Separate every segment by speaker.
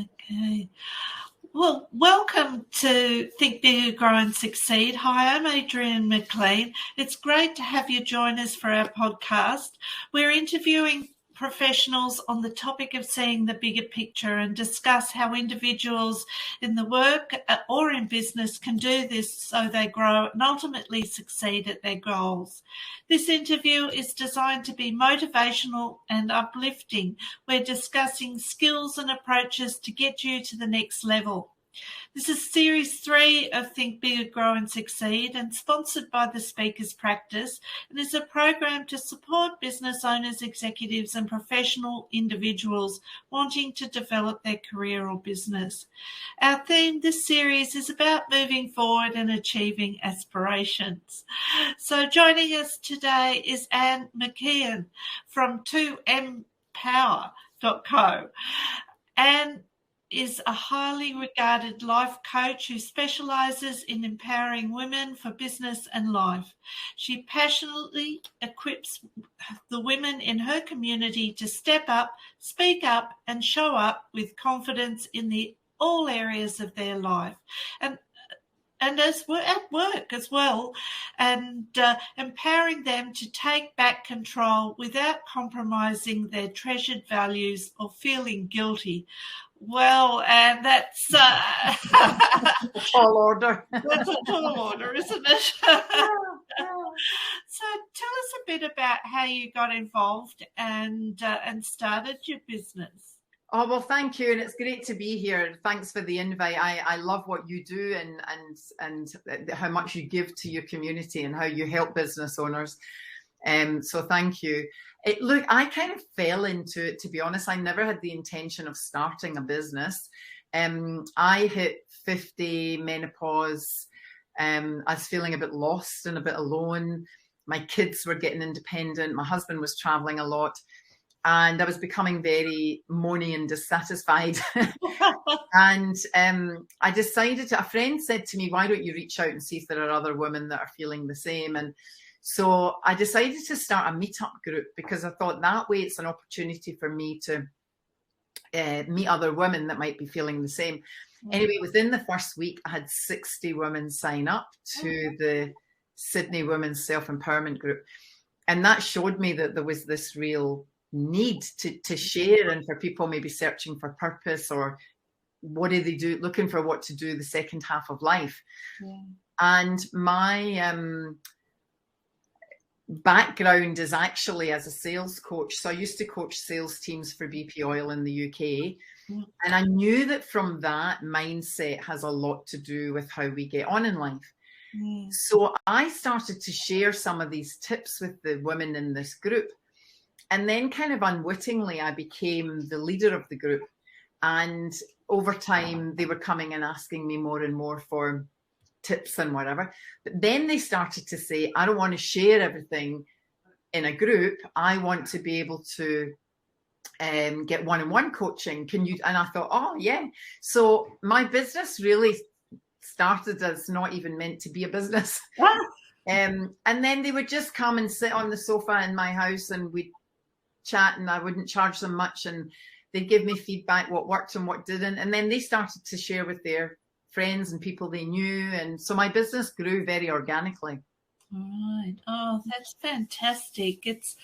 Speaker 1: Okay. Well, welcome to Think Bigger, Grow and Succeed. Hi, I'm Adrienne McLean. It's great to have you join us for our podcast. We're interviewing professionals on the topic of seeing the bigger picture and discuss how individuals in the work or in business can do this so they grow and ultimately succeed at their goals. This interview is designed to be motivational and uplifting. We're discussing skills and approaches to get you to the next level. This is Series 3 of Think Bigger, Grow and Succeed, and sponsored by the Speakers Practice, and is a program to support business owners, executives and professional individuals wanting to develop their career or business. Our theme this series is about moving forward and achieving aspirations. So joining us today is Adrienne McLean from 2mpower.co. And is a highly regarded life coach who specialises in empowering women for business and life. She passionately equips the women in her community to step up, speak up and show up with confidence in all areas of their life. And as we're at work as well, and empowering them to take back control without compromising their treasured values or feeling guilty. Well, and that's
Speaker 2: a tall order.
Speaker 1: That's a tall order, isn't it? So tell us a bit about how you got involved and started your business.
Speaker 2: Oh, well, thank you. And it's great to be here. Thanks for the invite. I love what you do and how much you give to your community and how you help business owners. So thank you. Look, I kind of fell into it, to be honest. I never had the intention of starting a business. I hit 50, menopause. I was feeling a bit lost and a bit alone. My kids were getting independent. My husband was traveling a lot. And I was becoming very moany and dissatisfied. And I decided a friend said to me, why don't you reach out and see if there are other women that are feeling the same? And so I decided to start a MeetUp group because I thought that way it's an opportunity for me to meet other women that might be feeling the same. Anyway, within the first week, I had 60 women sign up to the Sydney Women's Self-Empowerment Group. And that showed me that there was this real need to share, and for people maybe searching for purpose or what do they do, looking for what to do the second half of life. And my background is actually as a sales coach. So I used to coach sales teams for BP Oil in the UK. And I knew that from that mindset has a lot to do with how we get on in life. So I started to share some of these tips with the women in this group. And then kind of unwittingly, I became the leader of the group. And over time, they were coming and asking me more and more for tips and whatever. But then they started to say, I don't want to share everything in a group. I want to be able to get one-on-one coaching. Can you? And I thought, oh, yeah. So my business really started as not even meant to be a business. And then they would just come and sit on the sofa in my house and we'd chat, and I wouldn't charge them much, and they'd give me feedback, what worked and what didn't. And then they started to share with their friends and people they knew. And so my business grew very organically.
Speaker 1: Right. Oh, that's fantastic. It's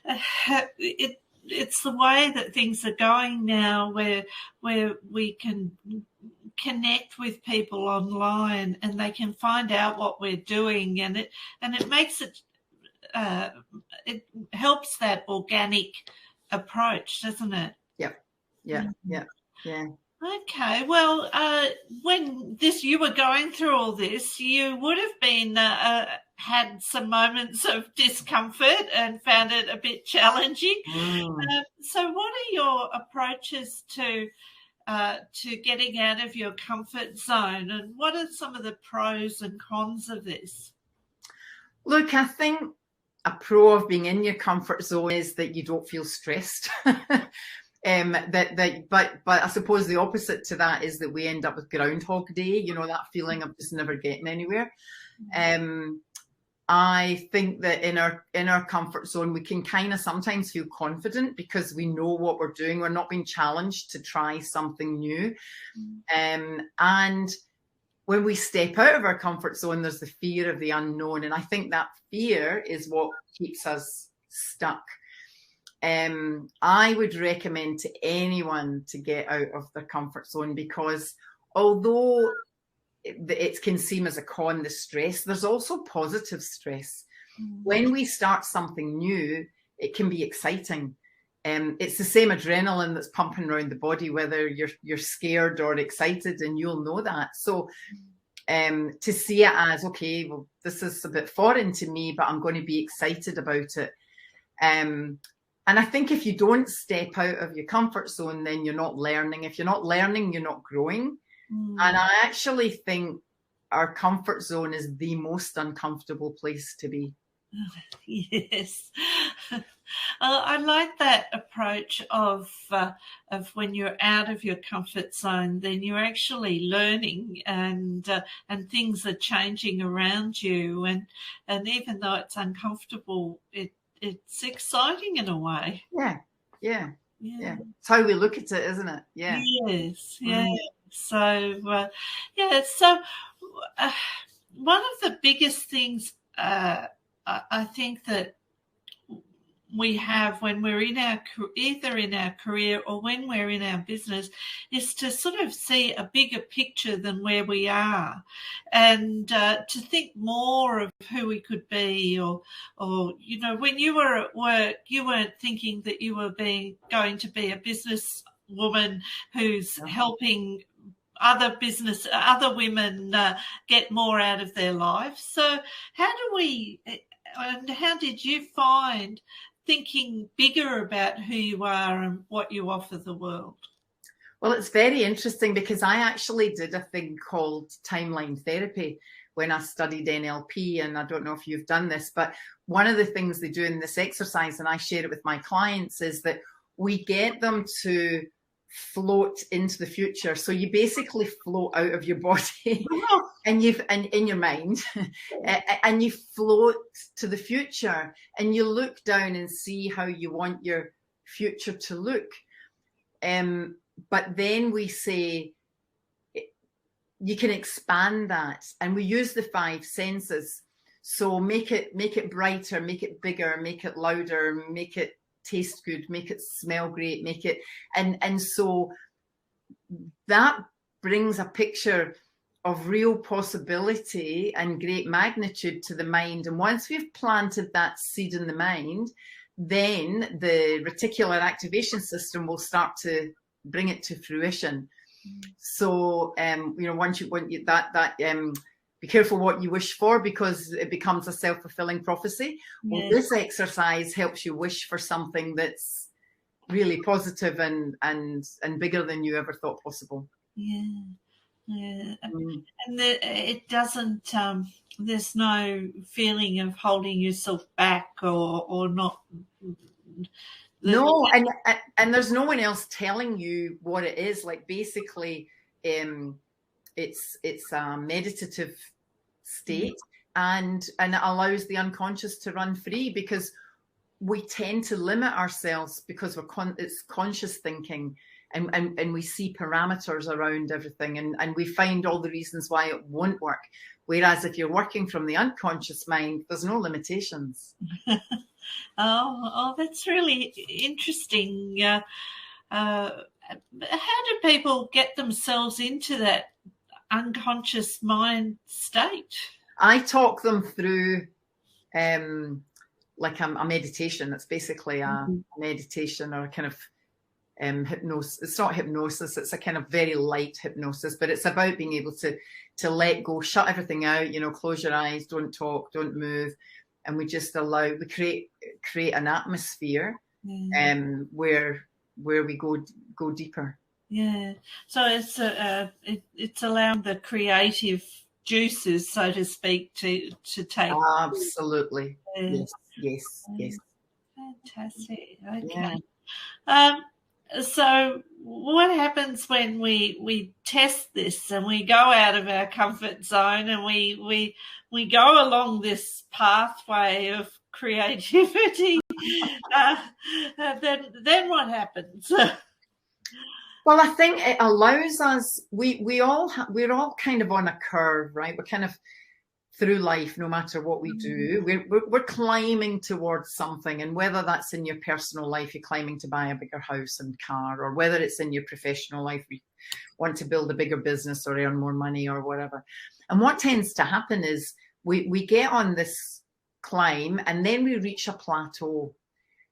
Speaker 1: the way that things are going now, where we can connect with people online and they can find out what we're doing, and it makes it it helps that organic approach, doesn't it?
Speaker 2: Yeah.
Speaker 1: Okay, well, when you were going through all this, you would have been had some moments of discomfort and found it a bit challenging. So what are your approaches to getting out of your comfort zone, and what are some of the pros and cons of this?
Speaker 2: Look, I think a pro of being in your comfort zone is that you don't feel stressed. But I suppose the opposite to that is that we end up with Groundhog Day, that feeling of just never getting anywhere. I think that in our comfort zone, we can kind of sometimes feel confident because we know what we're doing. We're not being challenged to try something new. And when we step out of our comfort zone, there's the fear of the unknown. And I think that fear is what keeps us stuck. I would recommend to anyone to get out of their comfort zone, because although it can seem as a con, the stress, there's also positive stress. When we start something new, it can be exciting. It's the same adrenaline that's pumping around the body, whether you're scared or excited, and you'll know that. So to see it as, okay, well, this is a bit foreign to me, but I'm going to be excited about it. And I think if you don't step out of your comfort zone, then you're not learning. If you're not learning, you're not growing. And I actually think our comfort zone is the most uncomfortable place to be.
Speaker 1: Yes. I like that approach of when you're out of your comfort zone, then you're actually learning, and things are changing around you, and even though it's uncomfortable, it's exciting in a way.
Speaker 2: Yeah. It's how we look at it, isn't it? Yeah.
Speaker 1: Yes. Yeah. So So one of the biggest things I think that we have when we're either in our career or when we're in our business is to sort of see a bigger picture than where we are, and to think more of who we could be, or when you were at work, you weren't thinking that you were going to be a business woman who's helping other women get more out of their life. So how did you find thinking bigger about who you are and what you offer the world?
Speaker 2: Well, it's very interesting, because I actually did a thing called timeline therapy when I studied NLP, and I don't know if you've done this, but one of the things they do in this exercise, and I share it with my clients, is that we get them to float into the future. So you basically float out of your body and in your mind, and you float to the future, and you look down and see how you want your future to look. But then we say you can expand that, and we use the 5 senses. So make it brighter, make it bigger, make it louder, make it taste good, make it smell great, make it, and so that brings a picture of real possibility and great magnitude to the mind. And once we've planted that seed in the mind, then the reticular activation system will start to bring it to fruition. So once you want that be careful what you wish for, because it becomes a self-fulfilling prophecy. Well, this exercise helps you wish for something that's really positive and bigger than you ever thought possible.
Speaker 1: And it doesn't. There's no feeling of holding yourself back or not.
Speaker 2: No, and there's no one else telling you what it is. Like, basically, it's a meditative state, and it allows the unconscious to run free, because we tend to limit ourselves because it's conscious thinking, and we see parameters around everything, and we find all the reasons why it won't work. Whereas if you're working from the unconscious mind, there's no limitations.
Speaker 1: Oh, that's really interesting. How do people get themselves into that unconscious mind state? I
Speaker 2: talk them through like a meditation. It's basically a meditation, or a kind of hypnosis. It's not hypnosis, it's a kind of very light hypnosis, but it's about being able to let go, shut everything out, close your eyes, don't talk, don't move, and we just we create an atmosphere where we go deeper.
Speaker 1: Yeah, so it's allowing the creative juices, so to speak, to take.
Speaker 2: Absolutely. Yes.
Speaker 1: Fantastic. Okay. So what happens when we test this and we go out of our comfort zone and we go along this pathway of creativity? Then what happens?
Speaker 2: Well, I think it allows us. We're all kind of on a curve, right? We're kind of through life, no matter what we do, we're climbing towards something. And whether that's in your personal life, you're climbing to buy a bigger house and car, or whether it's in your professional life, you want to build a bigger business or earn more money or whatever. And what tends to happen is we get on this climb and then we reach a plateau.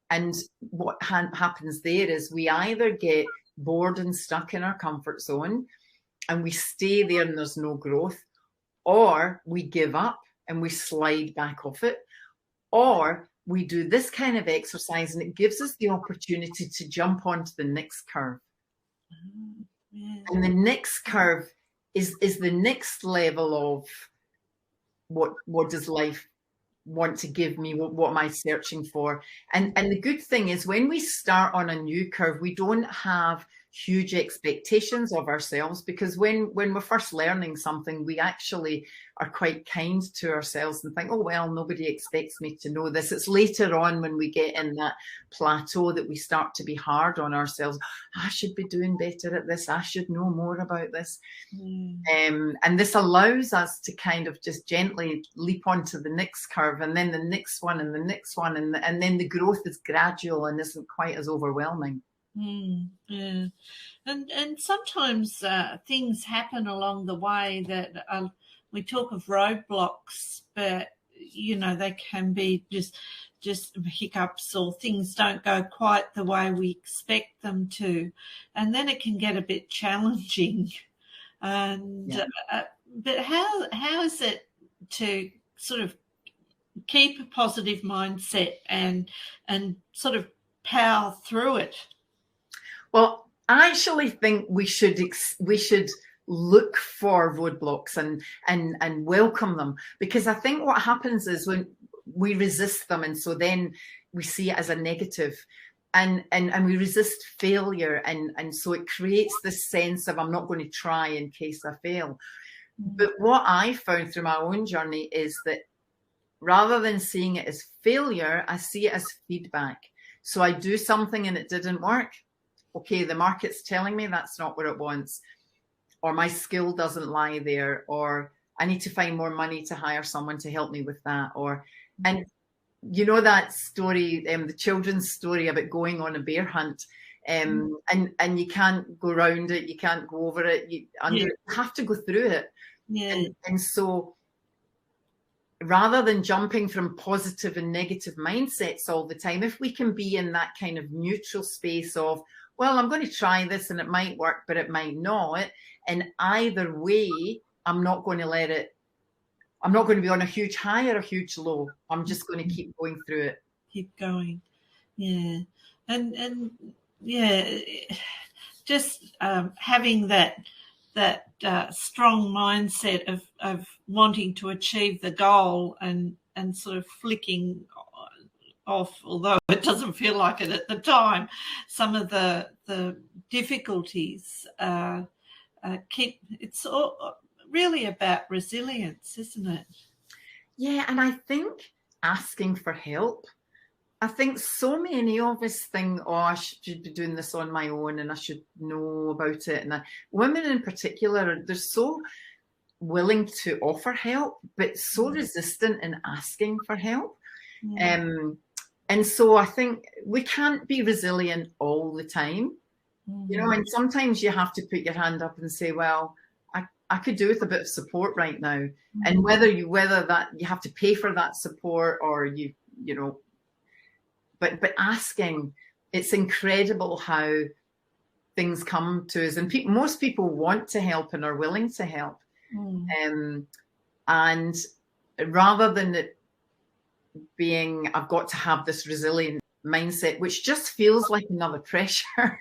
Speaker 2: And what happens there is we either get bored and stuck in our comfort zone and we stay there and there's no growth, or we give up and we slide back off it, or we do this kind of exercise and it gives us the opportunity to jump onto the next curve. Yeah. And the next curve is the next level of what does life want to give me? What am I searching for? And the good thing is when we start on a new curve, we don't have huge expectations of ourselves, because when we're first learning something, we actually are quite kind to ourselves and think, oh, well, nobody expects me to know this. It's later on when we get in that plateau that we start to be hard on ourselves. I should be doing better at this. I should know more about this. And this allows us to kind of just gently leap onto the next curve, and then the next one and the next one. And then the growth is gradual and isn't quite as overwhelming.
Speaker 1: Yeah, and sometimes things happen along the way that we talk of roadblocks, but they can be just hiccups, or things don't go quite the way we expect them to, and then it can get a bit challenging. And but how is it to sort of keep a positive mindset and sort of power through it?
Speaker 2: Well, I actually think we should look for roadblocks and welcome them, because I think what happens is when we resist them, and so then we see it as a negative, and we resist failure, and so it creates this sense of I'm not going to try in case I fail. But what I found through my own journey is that rather than seeing it as failure, I see it as feedback. So I do something and it didn't work. Okay, the market's telling me that's not what it wants, or my skill doesn't lie there, or I need to find more money to hire someone to help me with that. And that story, the children's story about going on a bear hunt, and you can't go around it, you can't go over it, you have to go through it. And so rather than jumping from positive and negative mindsets all the time, if we can be in that kind of neutral space of, well, I'm going to try this and it might work, but it might not. And either way, I'm not going to be on a huge high or a huge low. I'm just going to keep going through it.
Speaker 1: Keep going. Yeah. And yeah, just having that strong mindset of wanting to achieve the goal and sort of flicking off, although it doesn't feel like it at the time, some of the difficulties. It's all really about resilience, isn't it?
Speaker 2: Yeah, and I think asking for help. I think so many of us think, oh, I should be doing this on my own and I should know about it. And women in particular, they're so willing to offer help, but so resistant in asking for help. And so I think we can't be resilient all the time, and sometimes you have to put your hand up and say, well, I could do with a bit of support right now. And whether that you have to pay for that support or but asking, it's incredible how things come to us, and most people want to help and are willing to help. And rather than it being, I've got to have this resilient mindset, which just feels like another pressure.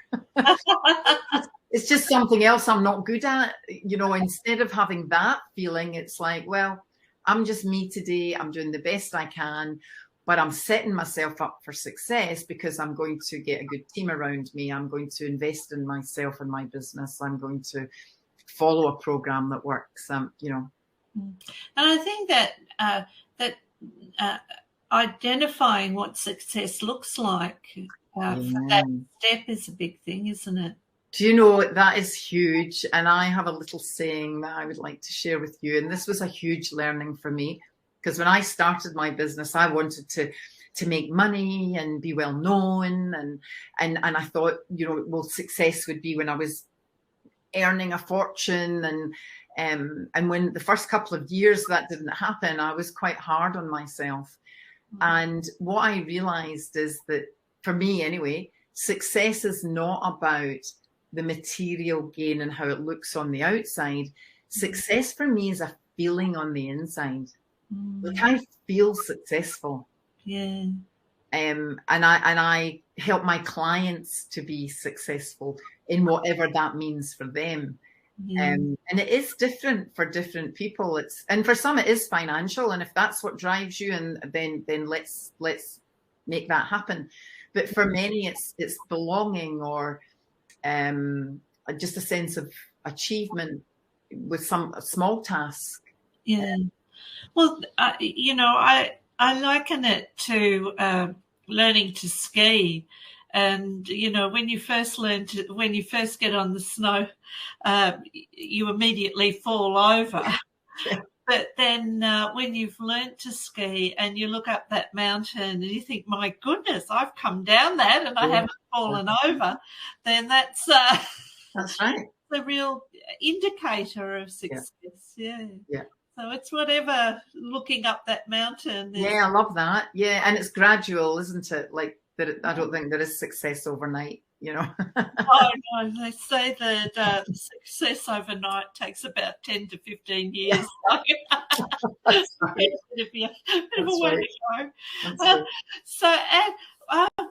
Speaker 2: It's just something else I'm not good at, instead of having that feeling, it's like, well, I'm just me today. I'm doing the best I can. but I'm setting myself up for success because I'm going to get a good team around me. I'm going to invest in myself and my business. I'm going to follow a program that works, you know.
Speaker 1: And I think that identifying what success looks like for that step is a big thing, isn't it?
Speaker 2: Do you know, that is huge. And I have a little saying that I would like to share with you. And this was a huge learning for me, because when I started my business, I wanted to make money and be well known. And I thought, you know, well, success would be when I was earning a fortune. And when the first couple of years that didn't happen, I was quite hard on myself. And what I realized is that, for me anyway, success is not about the material gain and how it looks on the outside. Success for me is a feeling on the inside. Like, I feel successful.
Speaker 1: Yeah.
Speaker 2: And I help my clients to be successful in whatever that means for them. Yeah. And it is different for different people. And for some it is financial, and if that's what drives you, and then let's make that happen. But for many it's belonging, or just a sense of achievement with a small task.
Speaker 1: Yeah. Well, you know, I liken it to learning to ski. And, you know, when you first get on the snow, you immediately fall over.
Speaker 2: Yeah.
Speaker 1: But then when you've learned to ski and you look up that mountain and you think, my goodness, I've come down that and I haven't fallen over, then that's
Speaker 2: right.
Speaker 1: The real indicator of success. Yeah. So it's whatever, looking up that mountain.
Speaker 2: Yeah, I love that. Yeah, and it's gradual, isn't it? Like, that I don't think there is success overnight, you know.
Speaker 1: Oh, no, they say that success overnight takes about 10 to 15 years.
Speaker 2: That's right.
Speaker 1: Bit of a way to go. So,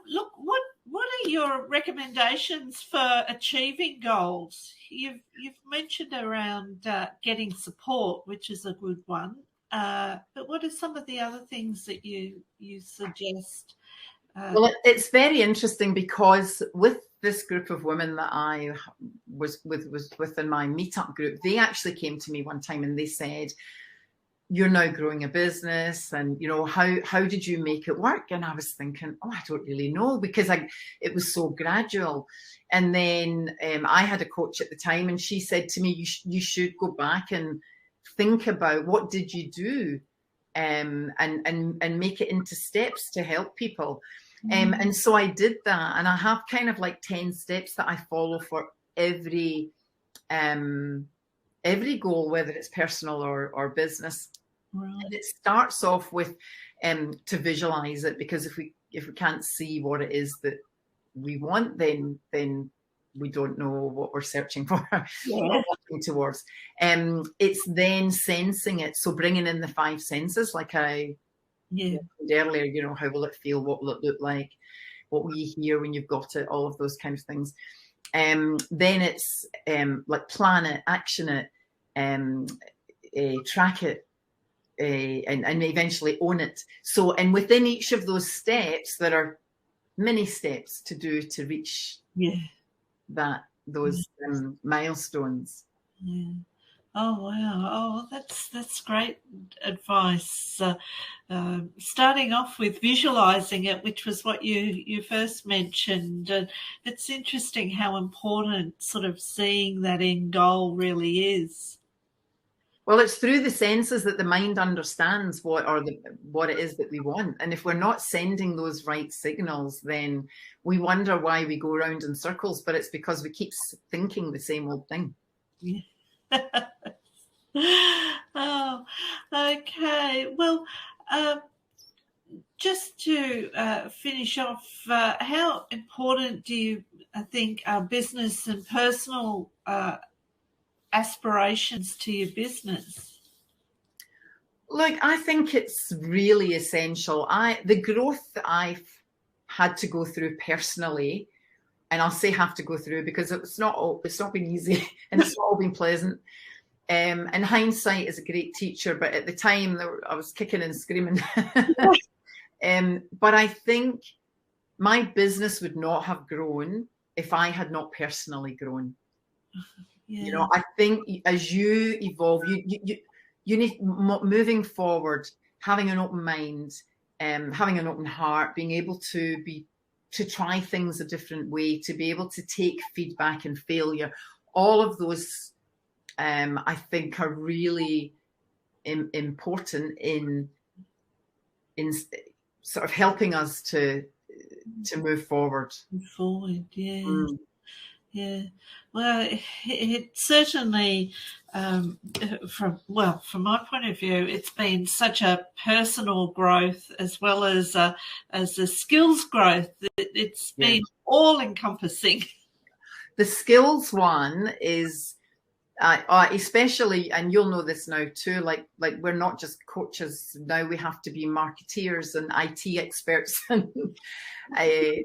Speaker 1: look, what are your recommendations for achieving goals? You've mentioned around getting support, which is a good one. But what are some of the other things that you suggest?
Speaker 2: Well, it's very interesting, because with this group of women that I was within my MeetUp group, they actually came to me one time and they said, you're now growing a business, and, you know, how did you make it work? And I was thinking, I don't really know, because it was so gradual. And then I had a coach at the time, and she said to me, you should go back and think about what did you do, and make it into steps to help people. And so I did that, and I have kind of like 10 steps that I follow for every goal, whether it's personal or business. Right. And it starts off with to visualize it, because if we can't see what it is that we want, then we don't know what we're searching for, or working towards. It's then sensing it, so bringing in the 5 senses, like I mentioned earlier. You know, how will it feel? What will it look like? What will you hear when you've got it? All of those kind of things. Then it's like plan it, action it, track it, and eventually own it. So, and within each of those steps, there are many steps to do to reach those milestones.
Speaker 1: Yeah. Oh wow! Oh, that's great advice. Starting off with visualizing it, which was what you first mentioned. It's interesting how important sort of seeing that end goal really is.
Speaker 2: Well, it's through the senses that the mind understands what it is that we want. And if we're not sending those right signals, then we wonder why we go around in circles, but it's because we keep thinking the same old thing. Yeah.
Speaker 1: Oh, okay. Well, just to finish off, how important do you think are business and personal aspirations to your business?
Speaker 2: Look, I think it's really essential. The growth that I've had to go through personally, and I'll say have to go through because it's not been easy and it's not all been pleasant. And hindsight is a great teacher, but at the time I was kicking and screaming. But I think my business would not have grown if I had not personally grown.
Speaker 1: Yeah.
Speaker 2: You know, I think as you evolve, you need moving forward, having an open mind, having an open heart, being able to try things a different way, to be able to take feedback and failure. All of those, I think, are really important in sort of helping us to move forward.
Speaker 1: Yeah. Yeah. Well, it certainly, from my point of view, it's been such a personal growth as well as a skills growth. It's been all encompassing.
Speaker 2: The skills one is especially, and you'll know this now too, like we're not just coaches now, we have to be marketeers and IT experts and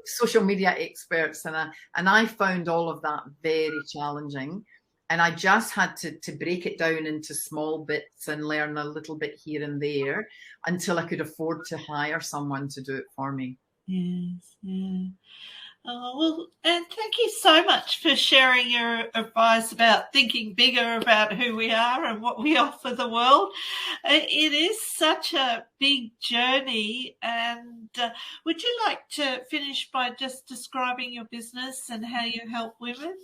Speaker 2: social media experts, and I found all of that very challenging, and I just had to break it down into small bits and learn a little bit here and there until I could afford to hire someone to do it for me.
Speaker 1: Yes, yeah. Oh, well, and thank you so much for sharing your advice about thinking bigger about who we are and what we offer the world. It is such a big journey. And would you like to finish by just describing your business and how you help women?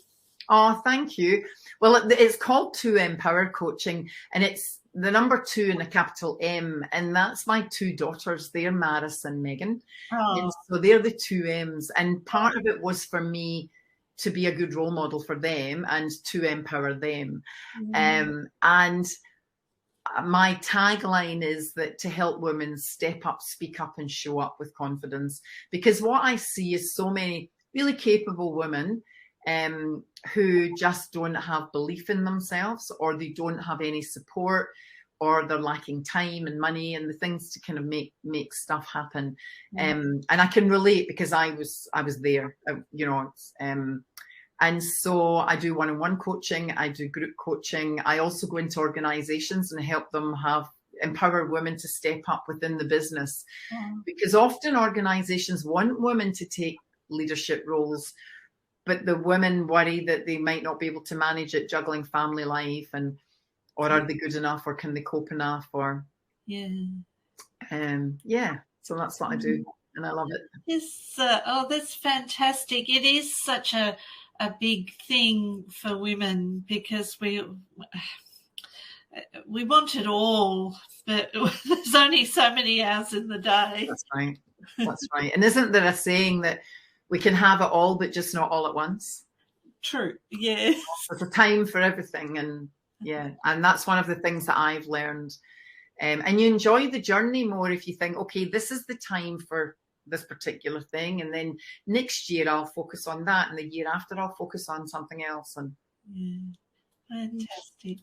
Speaker 2: Oh, thank you. Well, it's called 2M Power Coaching, and it's the number 2 and a capital M, and that's my 2 daughters. They're Maris and Megan.
Speaker 1: Oh.
Speaker 2: And so they're the 2 M's, and part of it was for me to be a good role model for them and to empower them. And my tagline is that to help women step up, speak up, and show up with confidence, because what I see is so many really capable women who just don't have belief in themselves, or they don't have any support, or they're lacking time and money and the things to kind of make stuff happen. And I can relate because I was there, you know. And so I do one-on-one coaching, I do group coaching. I also go into organizations and help them empower women to step up within the business, because often organizations want women to take leadership roles, but the women worry that they might not be able to manage it, juggling family life, or are they good enough, or can they cope enough, or so that's what I do, and I love it.
Speaker 1: Yes, that's fantastic. It is such a big thing for women, because we want it all, but there's only so many hours in the day.
Speaker 2: That's right. That's right. And isn't there a saying that we can have it all, but just not all at once?
Speaker 1: True. Yes.
Speaker 2: There's a time for everything, and and that's one of the things that I've learned. And you enjoy the journey more if you think, okay, this is the time for this particular thing, and then next year I'll focus on that, and the year after I'll focus on something else. And
Speaker 1: fantastic.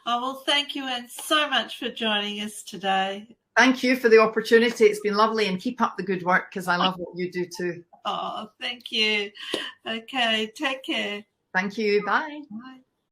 Speaker 1: Oh, well, thank you, and so much for joining us today.
Speaker 2: Thank you for the opportunity. It's been lovely, and keep up the good work, because I love what you do too.
Speaker 1: Oh, thank you. Okay, take care.
Speaker 2: Thank you. Bye.
Speaker 1: Bye.